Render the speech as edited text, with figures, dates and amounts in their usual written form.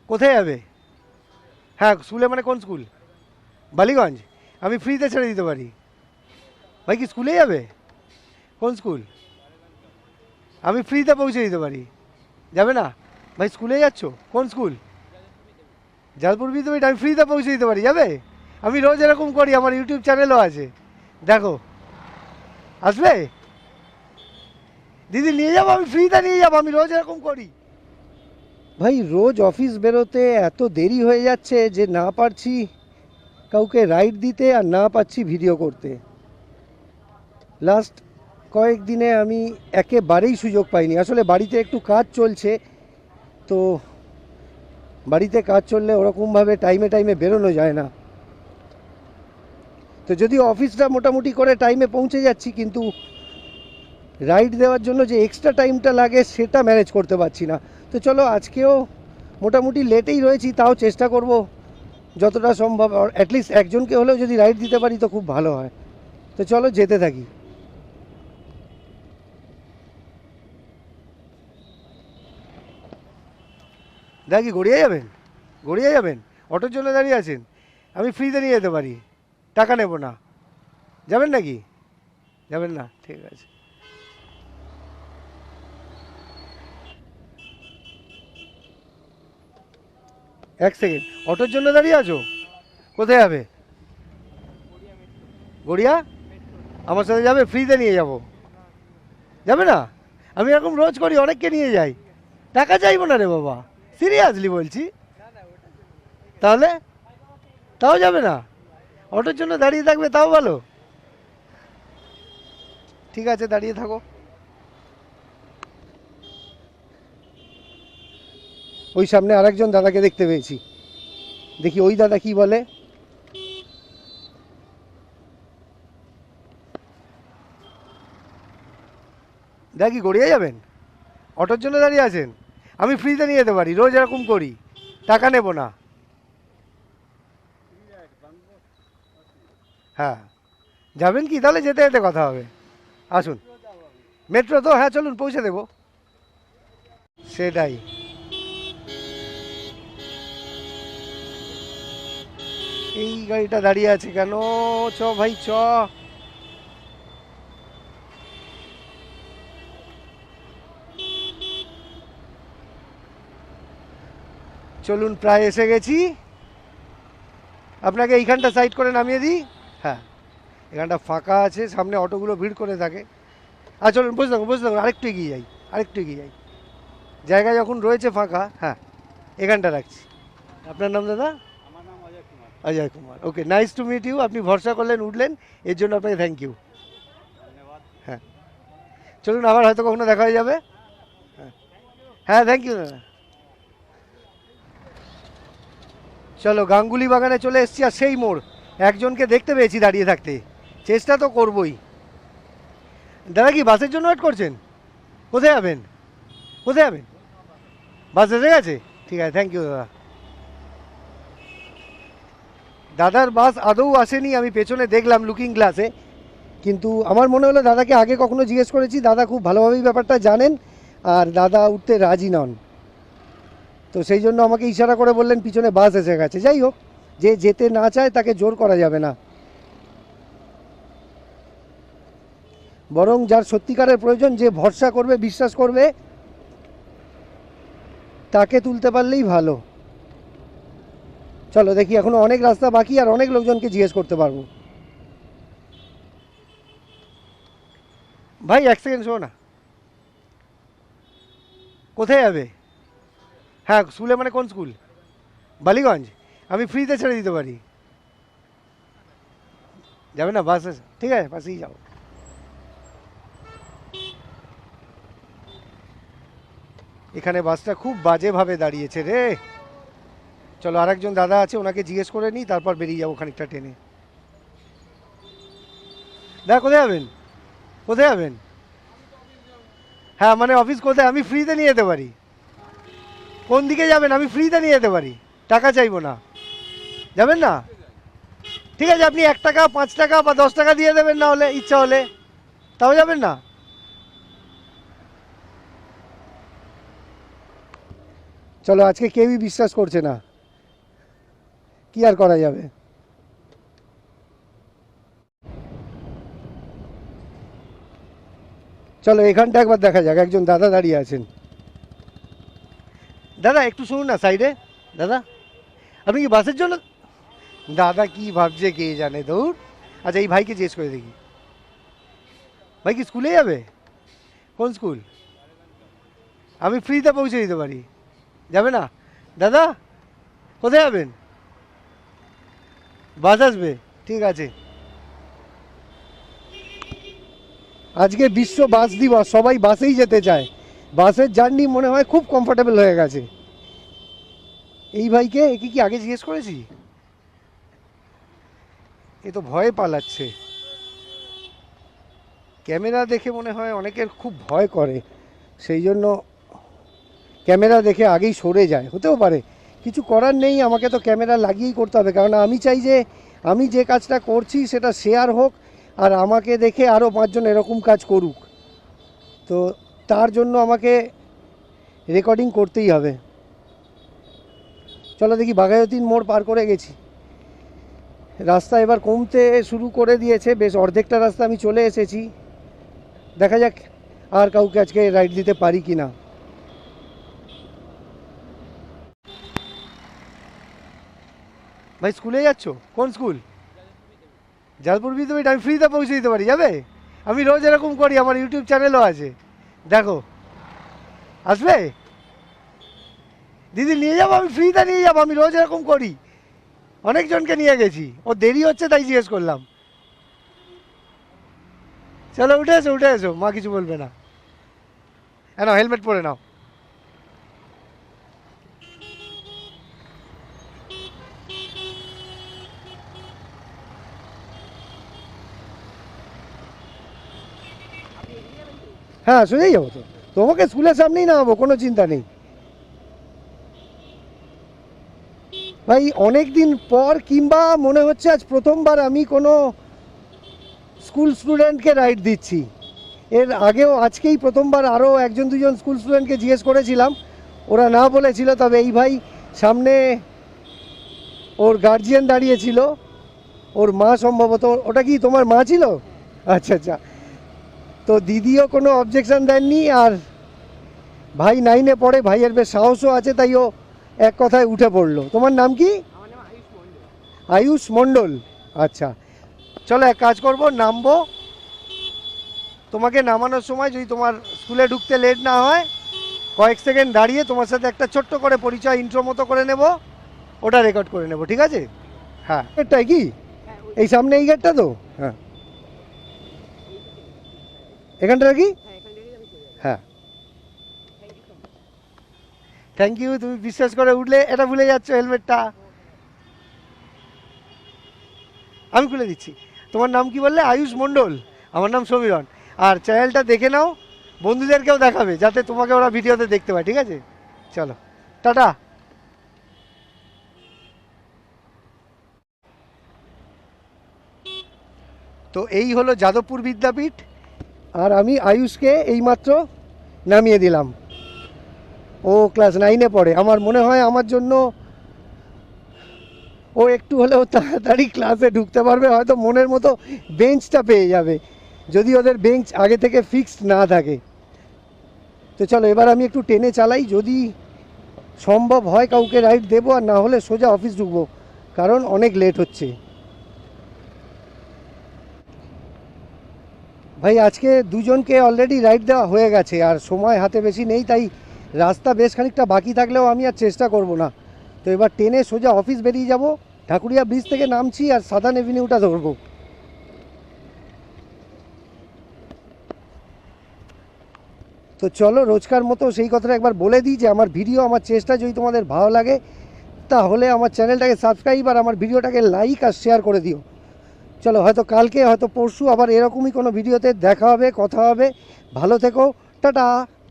কোথায় যাবে? হ্যাঁ, স্কুলে মানে কোন স্কুল? বালিগঞ্জ। আমি ফ্রিতে ছেড়ে দিতে পারি। ভাই কি স্কুলে যাবে? কোন স্কুল? আমি ফ্রিতে পৌঁছে দিতে পারি। যাবে না? ভাই স্কুলে যাচ্ছ? কোন স্কুল? জালপুর বিদ্যাপীঠ। আমি ফ্রিতে পৌঁছে দিতে পারি, যাবে? আমি রোজ এরকম করি, আমার ইউটিউব চ্যানেলও আছে, দেখো। আসবে? দিদি নিয়ে যাবো, আমি ফ্রিতে নিয়ে যাবো, আমি রোজ এরকম করি। ভাই রোজ অফিস বেরোতে এত দেরি হয়ে যাচ্ছে যে না পারছি কাউকে রাইড দিতে আর না পাচ্ছি ভিডিও করতে। লাস্ট কয়েকদিনে আমি একেবারেই সুযোগ পাইনি। আসলে বাড়িতে একটু কাজ চলছে, তো বাড়িতে কাজ চললে ওরকমভাবে টাইমে টাইমে বেরোনো যায় না। তো যদিও অফিসটা মোটামুটি করে টাইমে পৌঁছে যাচ্ছি, কিন্তু রাইড দেওয়ার জন্য যে এক্সট্রা টাইমটা লাগে সেটা ম্যানেজ করতে পারছি না। তো চলো, আজকেও মোটামুটি লেটেই রয়েছি, তাও চেষ্টা করব যতটা সম্ভব, অ্যাটলিস্ট একজনকে হলেও যদি রাইড দিতে পারি তো খুব ভালো হয়। তো চলো যেতে থাকি। দেখি গড়িয়ে যাবেন? গড়িয়ে যাবেন? অটোর জন্য দাঁড়িয়ে আছেন? আমি ফ্রিতে নিয়ে যেতে পারি, টাকা নেব না। যাবেন নাকি? যাবেন না? ঠিক আছে। এক সেকেন্ড, অটোর জন্য দাঁড়িয়ে আছো? কোথায় যাবে? গড়িয়া? আমার সাথে যাবে? ফ্রিতে নিয়ে যাব। যাবে না? আমি এরকম রোজ করি, অনেককে নিয়ে যাই। টাকা চাইবো না রে বাবা, সিরিয়াসলি বলছি। তাহলে? তাও যাবে না? অটোর জন্য দাঁড়িয়ে থাকবে তাও ভালো। ঠিক আছে, দাঁড়িয়ে থাকো। ওই সামনে আরেকজন দাদাকে দেখতে পেয়েছি, দেখি ওই দাদা কি বলে। দেখি গড়িয়ে যাবেন? অটোর জন্য দাঁড়িয়ে আছেন? আমি ফ্রিতে নিয়ে যেতে পারি, রোজ এরকম করি, টাকা নেব না। হ্যাঁ, যাবেন কি? তাহলে যেতে যেতে কথা হবে। আসুন। মেট্রো তো? হ্যাঁ চলুন, পৌঁছে দেবো। সেটাই। এই গাড়িটা দাঁড়িয়ে আছে কেন? চ ভাই চ। চলুন, প্রায় এসে গেছি। আপনাকে এইখানটা সাইড করে নামিয়ে দিই। হ্যাঁ, এখানটা ফাঁকা আছে, সামনে অটোগুলো ভিড় করে থাকে। আর চলুন, বসে থাকুন বসে থাকুন, আরেকটু এগিয়ে যাই, আরেকটু এগিয়ে যাই। জায়গা যখন রয়েছে ফাঁকা, হ্যাঁ এখানটা রাখছি। আপনার নাম দাদা? অজয় কুমার। ওকে, নাইস টু মিট ইউ। আপনি ভরসা করলেন, উঠলেন, এর জন্য আপনাকে থ্যাংক ইউ। হ্যাঁ, চলুন, আবার হয়তো কখনো দেখা হয়ে যাবে। হ্যাঁ, হ্যাঁ থ্যাংক ইউ দাদা। চলো, গাঙ্গুলি বাগানে চলে এসেছি, আর সেই মোড়। একজনকে দেখতে পেয়েছি দাঁড়িয়ে থাকতে, চেষ্টা তো করবই। দাদা কি বাসের জন্য ওয়েট করছেন? কোথায় যাবেন? কোথায় যাবেন? বাস এসে গেছে? ঠিক আছে, থ্যাংক ইউ দাদা। দাদার বাস আদৌ আসেনি, আমি পেছনে দেখলাম লুকিং গ্লাসে, কিন্তু আমার মনে হলো দাদাকে আগে কখনো জিজ্ঞেস করেছি, দাদা খুব ভালোভাবেই ব্যাপারটা জানেন, আর দাদা উঠতে রাজি নন। তো সেই জন্য আমাকে ইশারা করে বললেন পিছনে বাস এসে গেছে। যাই হোক, যে যেতে না চায় তাকে জোর করা যাবে না, বরং যার সত্যিকারের প্রয়োজন, যে ভরসা করবে, বিশ্বাস করবে, তাকে তুলতে পারলেই ভালো। চলো দেখি, এখনো অনেক রাস্তা বাকি, আর অনেক লোকজনকে জিজ্ঞেস করতে পারবো। ভাই এক সেকেন্ড, শোনো না। কোথায় যাবে? হ্যাঁ, স্কুলে মানে কোন স্কুল? বালিগঞ্জ। আমি ফ্রিতে ছেড়ে দিতে পারি। যাবে না? বাস আছে, ঠিক আছে, বাসেই যাও। এখানে বাসটা খুব বাজেভাবে দাঁড়িয়েছে রে। চলো, আরেকজন দাদা আছে, ওনাকে জিজ্ঞেস করে নিই, তারপর বেরিয়ে যাবো খানিকটা টেনে। দাদা কোথায় যাবেন? কোথায় যাবেন? হ্যাঁ মানে অফিস কোথায়? আমি ফ্রিতে নিয়ে যেতে পারি। কোন দিকে যাবেন? আমি ফ্রিতে নিয়ে যেতে পারি, টাকা চাইবো না। যাবেন না? ঠিক আছে, আপনি 1 টাকা, 5 টাকা বা 10 টাকা দিয়ে দেবেন, না হলে ইচ্ছা হলে। তাও যাবেন না? চলো, আজকে কেউই বিশ্বাস করছে না, কি আর করা যাবে। চলো এখানটা একবার দেখা যাক, একজন দাদা দাঁড়িয়ে আছেন। দাদা একটু শুনুন না সাইডে। দাদা আপনি কি বাসের জন্য? দাদা কি ভাবছে কে জানে, দৌড়। আচ্ছা এই ভাইকে জিজ্ঞেস করে দেখি, ভাই কি স্কুলে যাবে? কোন স্কুল? আমি ফ্রিতে পৌঁছে দিতে পারি, যাবে না? দাদা কোথায় যাবেন? বাস আসবে, ঠিক আছে। আজকে বিশ্ব বাস দিবস, সবাই বাসেই যেতে চায়, বাসের জার্নি মনে হয় খুব কমফোর্টেবল হয়ে গেছে। এই ভাইকে একে কি আগে জিজ্ঞেস করেছি? এ তো ভয়ে পালাচ্ছে, ক্যামেরা দেখে মনে হয় অনেকের খুব ভয় করে, সেই জন্য ক্যামেরা দেখে আগেই সরে যায়, হতেও পারে, কিছু করার নেই, আমাকে তো ক্যামেরা লাগিয়েই করতে হবে, কারণ আমি চাই যে আমি যে কাজটা করছি সেটা শেয়ার হোক, আর আমাকে দেখে আরও 5 জন এরকম কাজ করুক, তো তার জন্য আমাকে রেকর্ডিং করতেই হবে। চলো দেখি, বাঘাযতীন মোড় পার করে গেছি, রাস্তা এবার কমতে শুরু করে দিয়েছে, বেশ অর্ধেকটা রাস্তা আমি চলে এসেছি, দেখা যাক আর কাউকে আজকে রাইড দিতে পারি কি না। ভাই স্কুলে যাচ্ছ? কোন স্কুল? জালপুর বিদ্যাপীঠ। আমি ফ্রিতে পৌঁছে দিতে পারি, যাবে? আমি রোজ এরকম করি, আমার ইউটিউব চ্যানেলও আছে, দেখো, আসবে? দিদি নিয়ে যাবো, আমি ফ্রিতে নিয়ে যাবো, আমি রোজ এরকম করি, অনেকজনকে নিয়ে গেছি, ও দেরি হচ্ছে তাই জিজ্ঞেস করলাম। চলো উঠে এসো, উঠে এসো, মা কিছু বলবে না। হ্যাঁ, হেলমেট পরে নাও। হ্যাঁ সোজাই যাবো তো, তোমাকে স্কুলের সামনেই নামাবো, কোনো চিন্তা নেই। ভাই অনেক দিন পর, কিংবা মনে হচ্ছে আজ প্রথমবার আমি কোনো স্কুল স্টুডেন্টকে রাইড দিচ্ছি, এর আগেও আজকেই প্রথমবার আরও 1-2 জন স্কুল স্টুডেন্টকে জিজ্ঞেস করেছিলাম, ওরা না বলেছিল, তবে এই ভাই সামনে ওর গার্জিয়ান দাঁড়িয়েছিল, ওর মা সম্ভবত, ওটা কি তোমার মা ছিল? আচ্ছা আচ্ছা, তো দিদিও কোনো অবজেকশন দেননি, আর ভাই 9-এ পড়ে, ভাইয়ের বেশ সাহসও আছে, তাই ও এক কথায় উঠে পড়লো। তোমার নাম কি? আয়ুষ মণ্ডল। আচ্ছা চলো এক কাজ করবো, নামবো, তোমাকে নামানোর সময় যদি তোমার স্কুলে ঢুকতে লেট না হয়, কয়েক সেকেন্ড দাঁড়িয়ে তোমার সাথে একটা ছোট্ট করে পরিচয় ইন্ট্রো মতো করে নেব, ওটা রেকর্ড করে নেব, ঠিক আছে? হ্যাঁ গেটটাই কি, এই সামনে এই গেটটা তো, হ্যাঁ এখানটা কি, হ্যাঁ থ্যাংক ইউ, তুমি বিশ্বাস করে উঠলে, এটা ভুলে যাচ্ছ হেলমেটটা, আমি খুলে দিচ্ছি। তোমার নাম কি বললে? আয়ুষ মণ্ডল। আমার নাম সমীরণ। আর চ্যানেলটা দেখে নাও, বন্ধুদেরকেও দেখাবে, যাতে তোমাকে ওরা ভিডিওতে দেখতে পায়, ঠিক আছে? চলো টাটা। তো এই হলো যাদবপুর বিদ্যাপীঠ, আর আমি আয়ুষকে এইমাত্র নামিয়ে দিলাম, ও ক্লাস 9-এ পড়ে, আমার মনে হয় আমার জন্য ও একটু হলেও তাড়াতাড়ি ক্লাসে ঢুকতে পারবে, হয়তো মনের মতো বেঞ্চটা পেয়ে যাবে, যদি ওদের বেঞ্চ আগে থেকে ফিক্সড না থাকে। তো চলো এবার আমি একটু টেনে চালাই, যদি সম্ভব হয় কাউকে রাইড দেবো, আর না হলে সোজা অফিস ঢুকবো, কারণ অনেক লেট হচ্ছে। ভাই আজকে 2জনকে অলরেডি রাইড দেওয়া হয়ে গেছে, আর সময় হাতে বেশি নেই, তাই রাস্তা বেশ খানিকটা বাকি থাকলেও আমি আর চেষ্টা করব না। তো এবার টেনে সোজা অফিস বেরিয়ে যাব, ঢাকুরিয়া ব্রিজ থেকে নামছি আর সাদার্ন এভিনিউটা ধরবো। তো চলো রোজকার মতো সেই কথাটা একবার বলে দিই, যে আমার ভিডিও, আমার চেষ্টা যদি তোমাদের ভালো লাগে, তাহলে আমার চ্যানেলটাকে সাবস্ক্রাইব আর আমার ভিডিওটাকে লাইক আর শেয়ার করে দিও। চলো হয়তো কালকে, হয়তো পরশু আবার এরকমই কোনো ভিডিওতে দেখা হবে, কথা হবে, ভালো থেকো, টাটা।